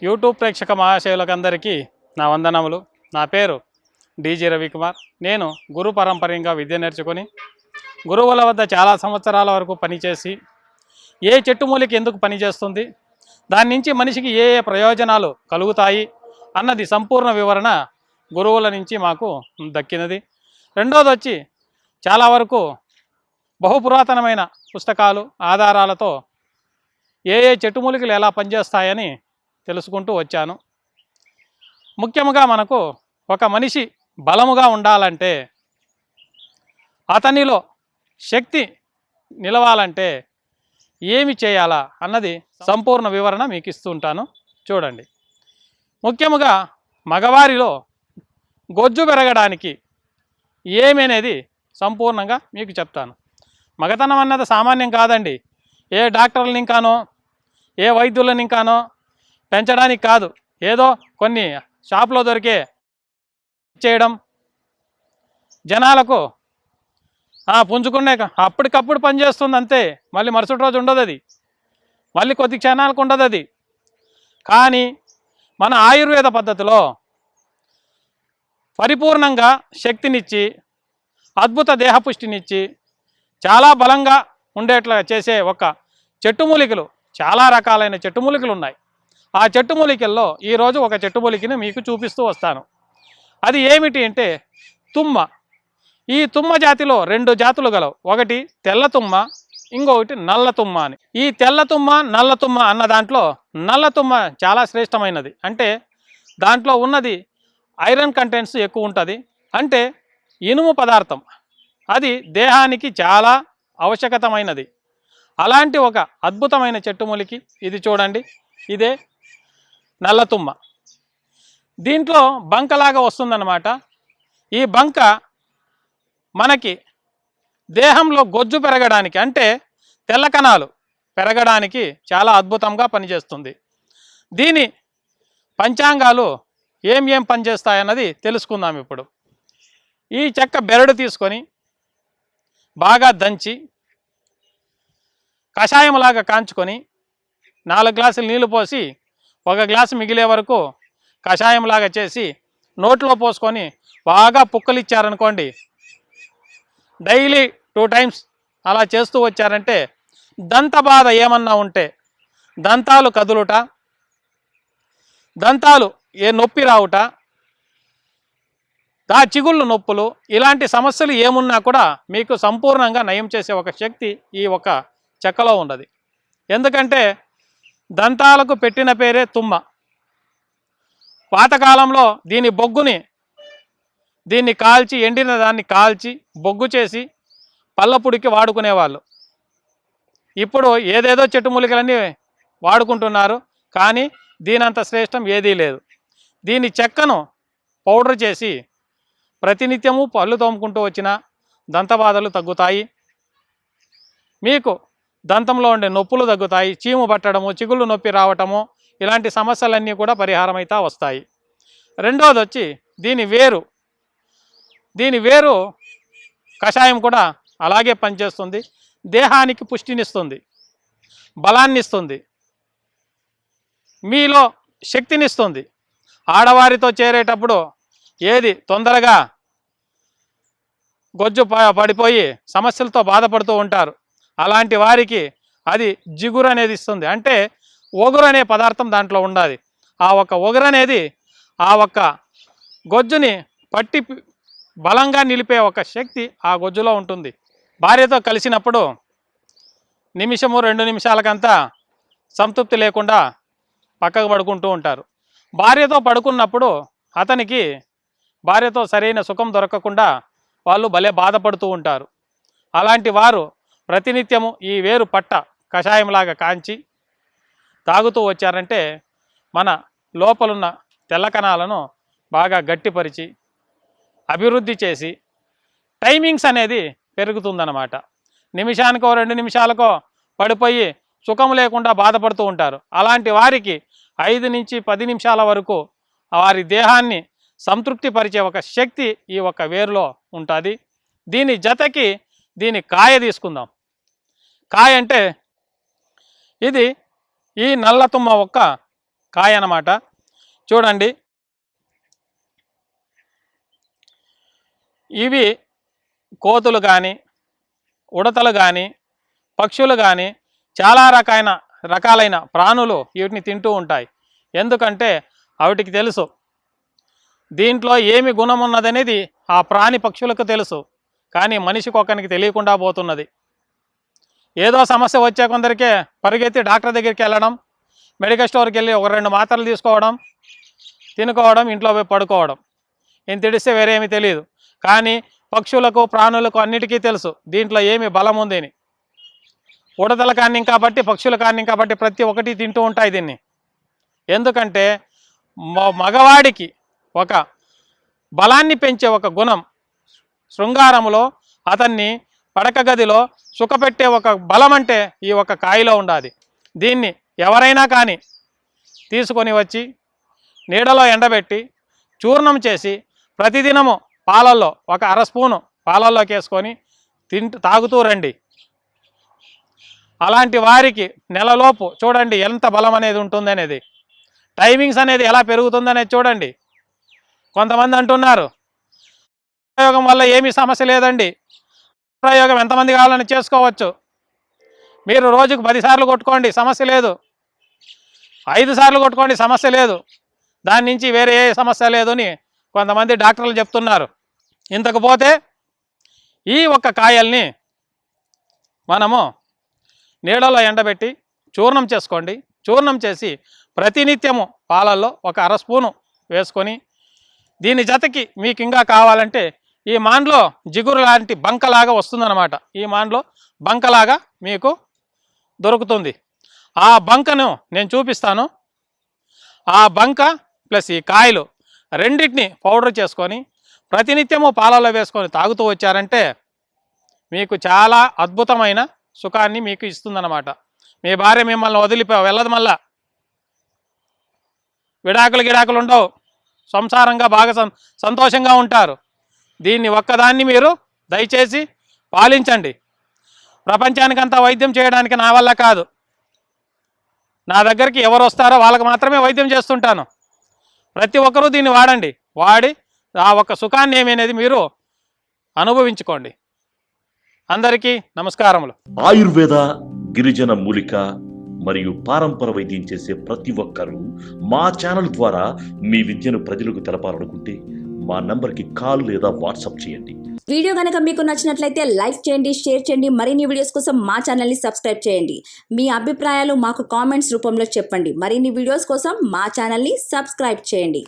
YouTube ప్రేక్షక మహాశయులకందరికీ నా వందనములు. నా పేరు డీజీ రవికుమార్. నేను గురు పరంపర్యంగా విద్య నేర్చుకొని గురువుల వద్ద చాలా సంవత్సరాల వరకు పనిచేసి ఏ చెట్టుమూలికి ఎందుకు పనిచేస్తుంది, దాని నుంచి మనిషికి ఏ ఏ ప్రయోజనాలు కలుగుతాయి అన్నది సంపూర్ణ వివరణ గురువుల నుంచి మాకు దక్కినది. రెండోది వచ్చి చాలా వరకు బహుపురాతనమైన పుస్తకాలు ఆధారాలతో ఏ ఏ చెట్టుమూలికలు ఎలా పనిచేస్తాయని తెలుసుకుంటూ వచ్చాను. ముఖ్యంగా మనకు ఒక మనిషి బలముగా ఉండాలంటే, అతనిలో శక్తి నిలవాలంటే ఏమి చేయాలా అన్నది సంపూర్ణ వివరణ మీకు ఇస్తుంటాను, చూడండి. ముఖ్యముగా మగవారిలో గొజ్జు పెరగడానికి ఏమనేది సంపూర్ణంగా మీకు చెప్తాను. మగతనం అన్నది సామాన్యం కాదండి. ఏ డాక్టర్లని ఇంకానో ఏ వైద్యులని ఇంకానో పెంచడానికి కాదు, ఏదో కొన్ని షాప్లో దొరికే చేయడం, జనాలకు పుంజుకునే అప్పటికప్పుడు పనిచేస్తుంది అంతే. మళ్ళీ మరుసటి రోజు ఉండదు అది, మళ్ళీ కొద్ది క్షణాలకు ఉండదు అది. కానీ మన ఆయుర్వేద పద్ధతిలో పరిపూర్ణంగా శక్తినిచ్చి అద్భుత దేహపుష్టినిచ్చి చాలా బలంగా ఉండేట్లా చేసే ఒక చెట్టుమూలికలు, చాలా రకాలైన చెట్టుమూలికలు ఉన్నాయి. ఆ చెట్టుమూలికల్లో ఈరోజు ఒక చెట్టుమూలికని మీకు చూపిస్తూ వస్తాను. అది ఏమిటి అంటే తుమ్మ. ఈ తుమ్మ జాతిలో రెండు జాతులు గలవు. ఒకటి తెల్ల తుమ్మ, ఇంకొకటి నల్ల తుమ్మ అని. ఈ తెల్ల తుమ్మ నల్ల తుమ్మ అన్న దాంట్లో నల్ల తుమ్మ చాలా శ్రేష్టమైనది. అంటే దాంట్లో ఉన్నది ఐరన్ కంటెంట్స్ ఎక్కువ ఉంటుంది. అంటే ఇనుము పదార్థం, అది దేహానికి చాలా ఆవశ్యకతమైనది. అలాంటి ఒక అద్భుతమైన చెట్టుమూలికి ఇది చూడండి. ఇదే నల్ల తుమ్మ. దీంట్లో బంకలాగా వస్తుందన్నమాట. ఈ బంక మనకి దేహంలో గొజ్జు పెరగడానికి, అంటే తెల్ల కణాలు పెరగడానికి చాలా అద్భుతంగా పనిచేస్తుంది. దీని పంచాంగాలు ఏం పనిచేస్తాయన్నది తెలుసుకుందాం ఇప్పుడు. ఈ చెక్క బెరడు తీసుకొని బాగా దంచి కషాయంలాగా కాంచుకొని 4 గ్లాసులు నీళ్లు పోసి 1 గ్లాసు మిగిలే వరకు కషాయంలాగా చేసి నోట్లో పోసుకొని బాగా పుక్కలిచ్చారనుకోండి, డైలీ 2 టైమ్స్ అలా చేస్తూ వచ్చారంటే దంత బాధ ఏమన్నా ఉంటే, దంతాలు కదులుట, దంతాలు నొప్పి రావుట, చిగుళ్ళు నొప్పులు, ఇలాంటి సమస్యలు ఏమున్నా కూడా మీకు సంపూర్ణంగా నయం చేసే ఒక శక్తి ఈ ఒక చెక్కలో ఉన్నది. ఎందుకంటే దంతాలకు పెట్టిన పేరే తుమ్మ. పాతకాలంలో దీని బొగ్గుని, దీన్ని కాల్చి, ఎండిన దాన్ని కాల్చి బొగ్గు చేసి పళ్ళపుడికి వాడుకునేవాళ్ళు. ఇప్పుడు ఏదేదో చెట్టుమూలికలన్నీ వాడుకుంటున్నారు, కానీ దీనంత శ్రేష్టం ఏదీ లేదు. దీని చెక్కను పౌడర్ చేసి ప్రతినిత్యము పళ్ళు తోముకుంటూ వచ్చిన దంతబాధలు తగ్గుతాయి. మీకు దంతంలో ఉండే నొప్పులు తగ్గుతాయి. చీము పట్టడము, చిగుళ్ళు నొప్పి రావటము, ఇలాంటి సమస్యలన్నీ కూడా పరిహారం అయితే వస్తాయి. రెండోది వచ్చి దీని వేరు. దీని వేరు కషాయం కూడా అలాగే పనిచేస్తుంది. దేహానికి పుష్టినిస్తుంది, బలాన్నిస్తుంది, మీలో శక్తినిస్తుంది. ఆడవారితో చేరేటప్పుడు ఏది తొందరగా గొజ్జు పడిపోయి సమస్యలతో బాధపడుతూ ఉంటారు, అలాంటి వారికి అది జిగురు అనేది ఇస్తుంది. అంటే ఒగురు అనే పదార్థం దాంట్లో ఉండాలి. ఆ ఒక్క ఒగురు అనేది ఆ ఒక్క గొజ్జుని పట్టి బలంగా నిలిపే ఒక శక్తి ఆ గొజ్జులో ఉంటుంది. భార్యతో కలిసినప్పుడు నిమిషము 2 నిమిషాలకంతా సంతృప్తి లేకుండా పక్కకు పడుకుంటూ ఉంటారు. భార్యతో పడుకున్నప్పుడు అతనికి భార్యతో సరైన సుఖం దొరకకుండా వాళ్ళు భలే బాధపడుతూ ఉంటారు. అలాంటి వారు ప్రతినిత్యము ఈ వేరు పట్ట కషాయంలాగా కాంచి తాగుతూ వచ్చారంటే మన లోపలున్న తెల్ల కణాలను బాగా గట్టిపరిచి అభివృద్ధి చేసి టైమింగ్స్ అనేది పెరుగుతుందన్నమాట. నిమిషానికో 2 నిమిషాలకో పడిపోయి సుఖం లేకుండా బాధపడుతూ ఉంటారు. అలాంటి వారికి 5 నుంచి 10 నిమిషాల వరకు వారి దేహాన్ని సంతృప్తి పరిచే ఒక శక్తి ఈ ఒక వేరులో ఉంటుంది. దీని జతకి దీని కాయ తీసుకుందాం. కాయ అంటే ఇది ఈ నల్ల తుమ్మ ఒక్క కాయ అన్నమాట. చూడండి, ఇవి కోతులు కానీ, ఉడతలు కానీ, పక్షులు కానీ చాలా రకాలైన ప్రాణులు వీటిని తింటూ ఉంటాయి. ఎందుకంటే వాటికి తెలుసు దీంట్లో ఏమి గుణం ఉన్నదనేది ఆ ప్రాణి పక్షులకు తెలుసు. కానీ మనిషికి ఒక్కరికి తెలియకుండా పోతున్నది. ఏదో సమస్య వచ్చే కొందరికే పరిగెత్తి డాక్టర్ దగ్గరికి వెళ్ళడం, మెడికల్ స్టోర్కి వెళ్ళి 1-2 మాత్రలు తీసుకోవడం, తినుకోవడం, ఇంట్లో పోయి పడుకోవడం. ఇంత తెలిస్తే వేరేమీ తెలియదు. కానీ పక్షులకు, ప్రాణులకు అన్నిటికీ తెలుసు దీంట్లో ఏమి బలం ఉందని. ఉడతల కాన్ని కాబట్టి, పక్షుల కాన్ని కాబట్టి ప్రతి ఒక్కటి తింటూ ఉంటాయి దీన్ని. ఎందుకంటే మగవాడికి ఒక బలాన్ని పెంచే ఒక గుణం, శృంగారములో అతన్ని పడక గదిలో సుఖపెట్టే ఒక బలం అంటే ఈ ఒక కాయలో ఉండాలి. దీన్ని ఎవరైనా కానీ తీసుకొని వచ్చి నీడలో ఎండబెట్టి చూర్ణం చేసి ప్రతిదినము పాలల్లో 1/2 స్పూను పాలల్లోకి వేసుకొని తాగుతూ రండి. అలాంటి వారికి నెలలోపు చూడండి ఎంత బలం అనేది ఉంటుంది అనేది, టైమింగ్స్ అనేది ఎలా పెరుగుతుందనేది చూడండి. కొంతమంది అంటున్నారు ప్రయోగం వల్ల ఏమీ సమస్య లేదండి, ప్రయోగం ఎంతమంది కావాలని చేసుకోవచ్చు, మీరు రోజుకు 10 సార్లు కొట్టుకోండి సమస్య లేదు, 5 సార్లు కొట్టుకోండి సమస్య లేదు, దాని నుంచి వేరే ఏ సమస్య లేదు అని కొంతమంది డాక్టర్లు చెప్తున్నారు. ఇంతకపోతే ఈ ఒక్క కాయల్ని మనము నీడలో ఎండబెట్టి చూర్ణం చేసుకోండి. చూర్ణం చేసి ప్రతినిత్యము పాలల్లో 1/2 స్పూను వేసుకొని, దీని జతకి మీకు ఇంకా కావాలంటే ఈ మాండ్లో జిగురు లాంటి బంకలాగా వస్తుందన్నమాట. ఈ మాండ్లో బంకలాగా మీకు దొరుకుతుంది. ఆ బంకను నేను చూపిస్తాను. ఆ బంక ప్లస్ ఈ కాయలు రెండింటిని పౌడర్ చేసుకొని ప్రతినిత్యము పాలలో వేసుకొని తాగుతూ వచ్చారంటే మీకు చాలా అద్భుతమైన సుఖాన్ని మీకు ఇస్తుందన్నమాట. మీ భార్య మిమ్మల్ని వెళ్ళదు, మళ్ళా విడాకులు ఉండవు, సంసారంగా బాగా సంతోషంగా ఉంటారు. దీన్ని ఒక్కదాన్ని మీరు దయచేసి పాలించండి. ప్రపంచానికంతా వైద్యం చేయడానికి నా వల్ల కాదు, నా దగ్గరికి ఎవరు వస్తారో వాళ్ళకి మాత్రమే వైద్యం చేస్తుంటాను. ప్రతి ఒక్కరూ దీన్ని వాడండి, వాడి ఆ ఒక్క సుఖాన్ని ఏమనేది మీరు అనుభవించుకోండి. అందరికీ నమస్కారములు. ఆయుర్వేద, గిరిజన మూలిక మరియు పారంపర వైద్యం చేసే ప్రతి ఒక్కరూ మా ఛానల్ ద్వారా మీ విద్యను ప్రజలకు తెలపాలనుకుంటే మా నంబర్కి కాల్ లేదా వాట్సాప్ చేయండి. వీడియో కనుక మీకు నచ్చినట్లయితే లైక్ చేయండి, షేర్ చేయండి. మరిన్ని వీడియోస్ కోసం మా ఛానల్ని సబ్స్క్రైబ్ చేయండి. మీ అభిప్రాయాలు మాకు కామెంట్స్ రూపంలో చెప్పండి. మరిన్ని వీడియోస్ కోసం మా ఛానల్ని సబ్స్క్రైబ్ చేయండి.